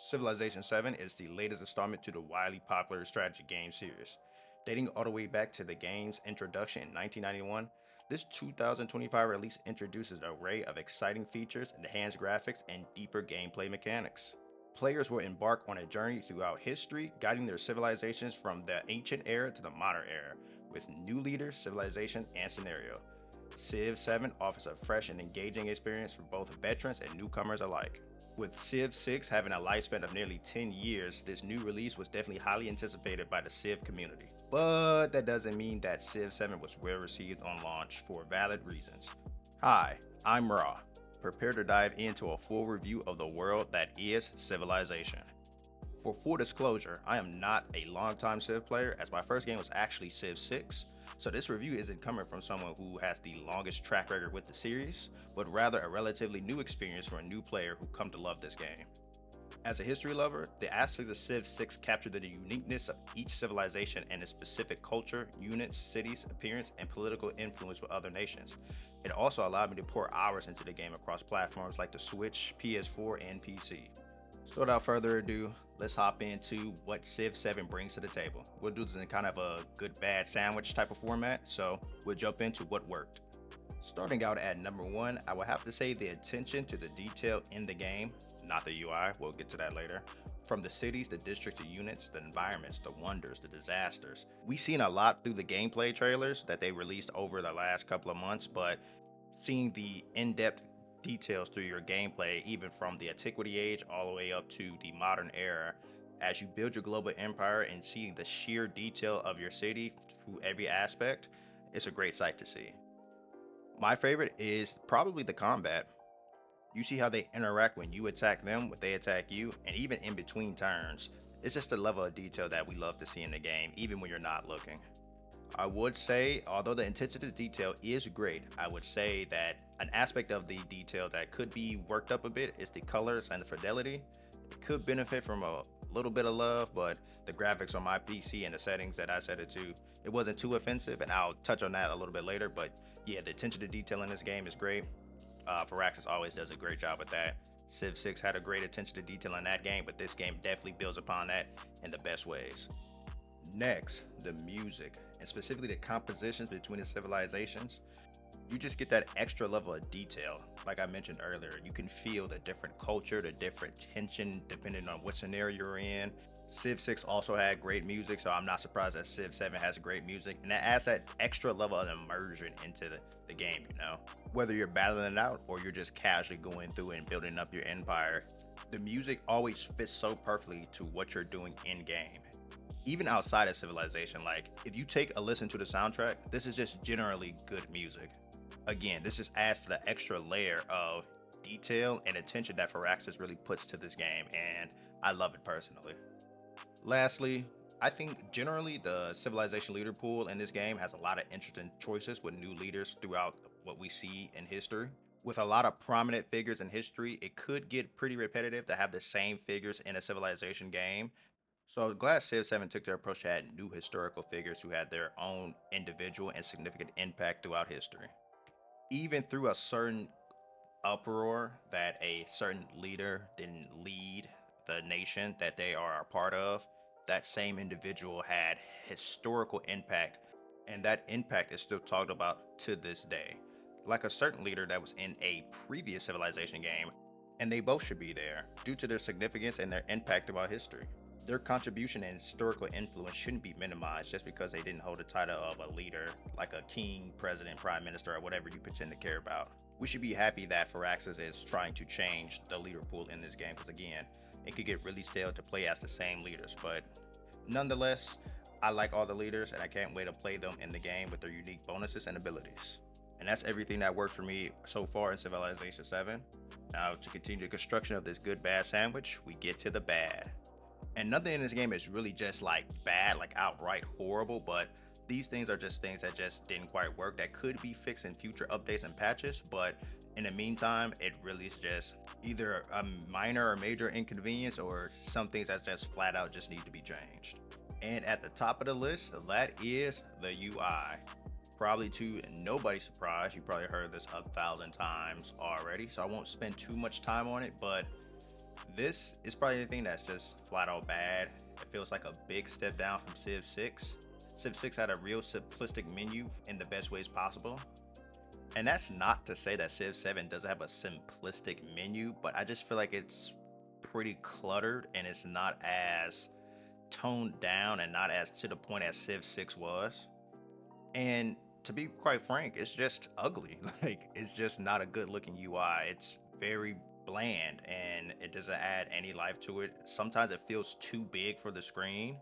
Civilization VII is the latest installment to the widely popular strategy game series. Dating all the way back to the game's introduction in 1991, this 2025 release introduces an array of exciting features, enhanced graphics, and deeper gameplay mechanics. Players will embark on a journey throughout history, guiding their civilizations from the ancient era to the modern era, with new leaders, civilization, and scenario. Civ 7 offers a fresh and engaging experience for both veterans and newcomers alike. With Civ 6 having a lifespan of nearly 10 years, this new release was definitely highly anticipated by the Civ community. But that doesn't mean that Civ 7 was well received on launch for valid reasons. Hi, I'm Raw. Prepare to dive into a full review of the world that is Civilization. For full disclosure, I am not a longtime Civ player as my first game was actually Civ 6, so this review isn't coming from someone who has the longest track record with the series, but rather a relatively new experience for a new player who come to love this game. As a history lover, the aspects of Civ 6 captured the uniqueness of each civilization and its specific culture, units, cities, appearance, and political influence with other nations. It also allowed me to pour hours into the game across platforms like the Switch, PS4, and PC. So without further ado, let's hop into what Civ 7 brings to the table. We'll do this in kind of a good bad sandwich type of format, so we'll jump into what worked. Starting out at number 1, I would have to say the attention to the detail in the game, not the UI, we'll get to that later. From the cities, the districts, the units, the environments, the wonders, the disasters. We've seen a lot through the gameplay trailers that they released over the last couple of months, but seeing the in-depth details through your gameplay, even from the antiquity age all the way up to the modern era, as you build your global empire and seeing the sheer detail of your city through every aspect, it's a great sight to see. My favorite is probably the combat. You see how they interact when you attack them, when they attack you, and even in between turns. It's just a level of detail that we love to see in the game, even when you're not looking. I would say, although the attention to detail is great, I would say that an aspect of the detail that could be worked up a bit is the colors and the fidelity. It could benefit from a little bit of love, but the graphics on my PC and the settings that I set it to, it wasn't too offensive, and I'll touch on that a little bit later. But yeah, the attention to detail in this game is great. Firaxis always does a great job with that. Civ 6 had a great attention to detail in that game, but this game definitely builds upon that in the best ways. Next, the music, and specifically the compositions between the civilizations. You just get that extra level of detail. Like I mentioned earlier, you can feel the different culture, the different tension depending on what scenario you're in. Civ 6 also had great music, so I'm not surprised that Civ 7 has great music, and that adds that extra level of immersion into the game, you know? Whether you're battling it out or you're just casually going through and building up your empire, the music always fits so perfectly to what you're doing in game. Even outside of Civilization, like if you take a listen to the soundtrack, this is just generally good music. Again, this just adds to the extra layer of detail and attention that Firaxis really puts to this game, and I love it personally. Lastly, I think generally the Civilization leader pool in this game has a lot of interesting choices with new leaders throughout what we see in history. With a lot of prominent figures in history, it could get pretty repetitive to have the same figures in a Civilization game. So I'm glad Civ 7 took their approach to add new historical figures who had their own individual and significant impact throughout history. Even through a certain uproar that a certain leader didn't lead the nation that they are a part of, that same individual had historical impact, and that impact is still talked about to this day. Like a certain leader that was in a previous Civilization game, and they both should be there due to their significance and their impact throughout history. Their contribution and historical influence shouldn't be minimized just because they didn't hold the title of a leader, like a king, president, prime minister, or whatever you pretend to care about. We should be happy that Firaxis is trying to change the leader pool in this game, because again, it could get really stale to play as the same leaders, but nonetheless, I like all the leaders and I can't wait to play them in the game with their unique bonuses and abilities. And that's everything that worked for me so far in Civilization 7. Now, to continue the construction of this good bad sandwich, we get to the bad. And nothing in this game is really just like bad, like outright horrible, but these things are just things that just didn't quite work that could be fixed in future updates and patches. But in the meantime, it really is just either a minor or major inconvenience or some things that just flat out just need to be changed. And at the top of the list, that is the UI. Probably to nobody's surprise, you probably heard this 1,000 times already, so I won't spend too much time on it, but This is probably the thing that's just flat out bad. It feels like a big step down from Civ 6. Civ 6 had a real simplistic menu in the best ways possible. And that's not to say that Civ 7 doesn't have a simplistic menu, but I just feel like it's pretty cluttered and it's not as toned down and not as to the point as Civ 6 was. And to be quite frank, it's just ugly. Like, it's just not a good looking UI. It's very bland and it doesn't add any life to it. Sometimes it feels too big for the screen.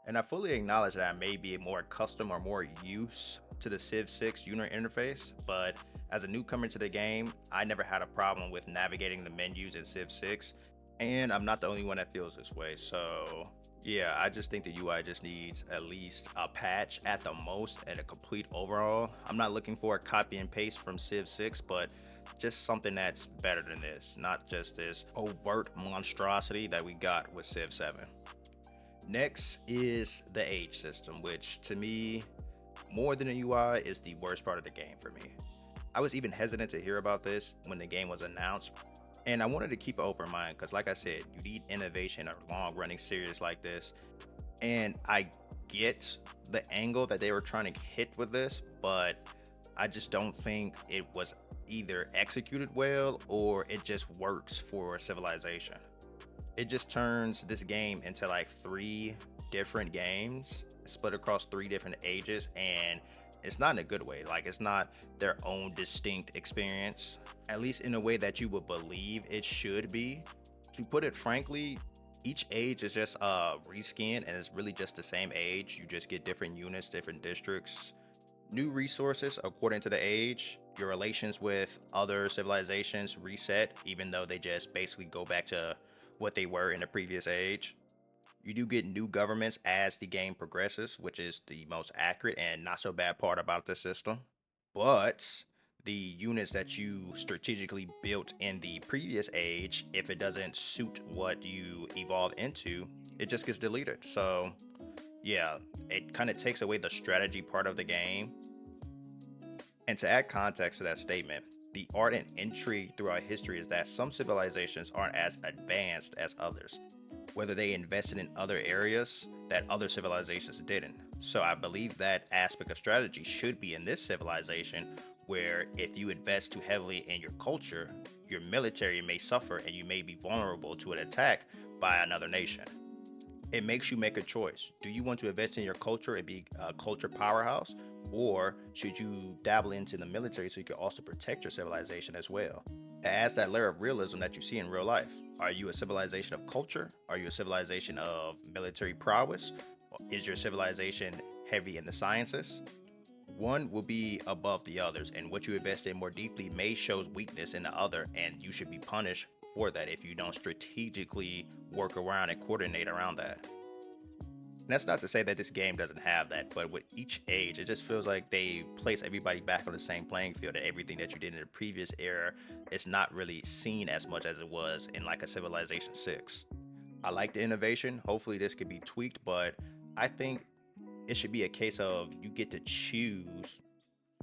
And I fully acknowledge that I may be more accustomed or more used to the Civ 6 user interface, but as a newcomer to the game, I never had a problem with navigating the menus in Civ 6, and I'm not the only one that feels this way. So yeah, I just think the UI just needs at least a patch at the most and a complete overhaul. I'm not looking for a copy and paste from Civ 6, but just something that's better than this, not just this overt monstrosity that we got with Civ 7. Next is the age system, which to me, more than a UI, is the worst part of the game for me. I was even hesitant to hear about this when the game was announced, and I wanted to keep an open mind because, like I said, you need innovation in a long running series like this. And I get the angle that they were trying to hit with this, but I just don't think it was either executed well or it just works for Civilization. It just turns this game into like three different games split across three different ages, and it's not in a good way. Like, it's not their own distinct experience, at least in a way that you would believe it should be. To put it frankly, each age is just a reskin and it's really just the same age. You just get different units, different districts, new resources according to the age. Your relations with other civilizations reset, even though they just basically go back to what they were in the previous age. You do get new governments as the game progresses, which is the most accurate and not so bad part about the system. But the units that you strategically built in the previous age, if it doesn't suit what you evolve into, it just gets deleted. So yeah, it kind of takes away the strategy part of the game. And to add context to that statement, the art and intrigue throughout history is that some civilizations aren't as advanced as others, whether they invested in other areas that other civilizations didn't. So I believe that aspect of strategy should be in this civilization, where if you invest too heavily in your culture, your military may suffer and you may be vulnerable to an attack by another nation. It makes you make a choice. Do you want to invest in your culture and be a culture powerhouse? Or should you dabble into the military so you can also protect your civilization as well? It adds that layer of realism that you see in real life. Are you a civilization of culture? Are you a civilization of military prowess? Is your civilization heavy in the sciences? One will be above the others, and what you invest in more deeply may show weakness in the other, and you should be punished for that if you don't strategically work around and coordinate around that. And that's not to say that this game doesn't have that, but with each age, it just feels like they place everybody back on the same playing field, and everything that you did in the previous era is not really seen as much as it was in like a Civilization 6. I like the innovation. Hopefully, this could be tweaked, but I think it should be a case of you get to choose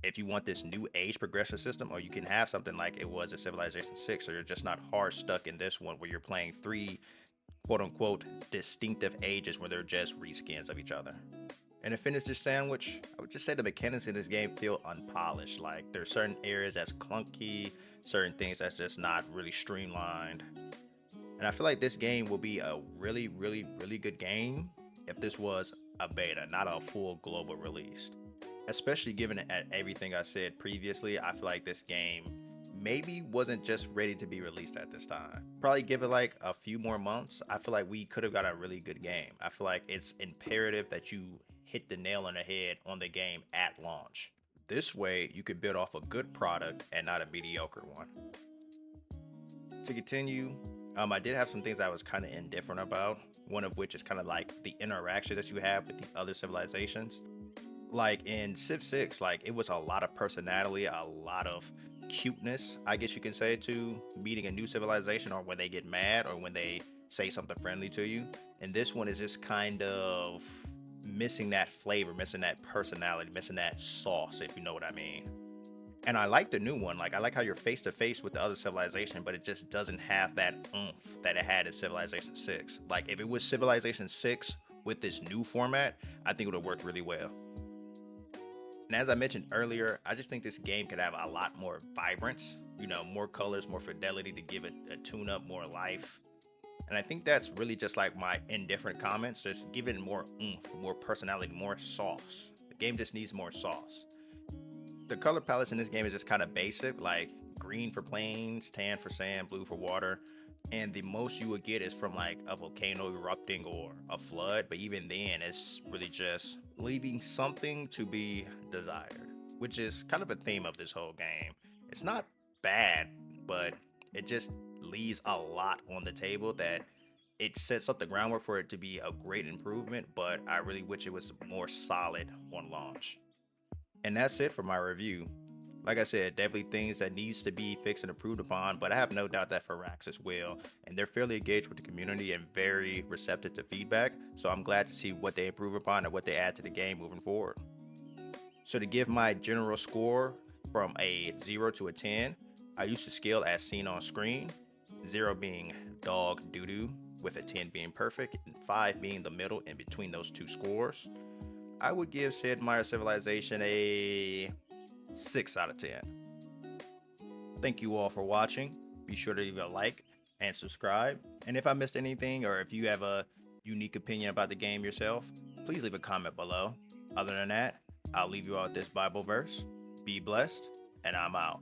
if you want this new age progression system, or you can have something like it was in Civilization 6, so you're just not hard stuck in this one where you're playing three quote unquote distinctive ages where they're just reskins of each other. And to finish this sandwich, I would just say the mechanics in this game feel unpolished. Like, there's certain areas that's clunky, certain things that's just not really streamlined. And I feel like this game will be a really, really, really good game if this was a beta, not a full global release. Especially given everything I said previously, I feel like this game maybe wasn't just ready to be released at this time. Probably give it like a few more months. I feel like we could have got a really good game. I feel like it's imperative that you hit the nail on the head on the game at launch. This way, you could build off a good product and not a mediocre one. To continue, I did have some things I was kind of indifferent about. One of which is kind of like the interaction that you have with the other civilizations. Like in Civ 6, like it was a lot of personality, a lot of cuteness, I guess you can say, to meeting a new civilization, or when they get mad or when they say something friendly to you. And this one is just kind of missing that flavor, missing that personality, missing that sauce, if you know what I mean. And I like the new one. Like I like how you're face to face with the other civilization, but it just doesn't have that oomph that it had in Civilization 6. Like if it was Civilization 6 with this new format, I think it would have worked really well. And as I mentioned earlier, I just think this game could have a lot more vibrance, more colors, more fidelity to give it a tune up, more life. And I think that's really just like my indifferent comments, just give it more oomph, more personality, more sauce. The game just needs more sauce. The color palettes in this game is just kind of basic, like green for plains, tan for sand, blue for water. And the most you would get is from like a volcano erupting or a flood, but even then, it's really just leaving something to be desired, which is kind of a theme of this whole game. It's not bad, but it just leaves a lot on the table that it sets up the groundwork for it to be a great improvement, but I really wish it was more solid on launch. And that's it for my review. Like I said, definitely things that needs to be fixed and improved upon, but I have no doubt that Firaxis will, and they're fairly engaged with the community and very receptive to feedback. So I'm glad to see what they improve upon and what they add to the game moving forward. So to give my general score from a 0 to a 10, I used to scale as seen on screen, 0 being dog doo doo, with a 10 being perfect, and 5 being the middle in between those two scores. I would give Sid Meier Civilization a 6 out of 10. Thank you all for watching. Be sure to leave a like and subscribe. And if I missed anything or if you have a unique opinion about the game yourself, please leave a comment below. Other than that, I'll leave you all with this Bible verse. Be blessed, and I'm out.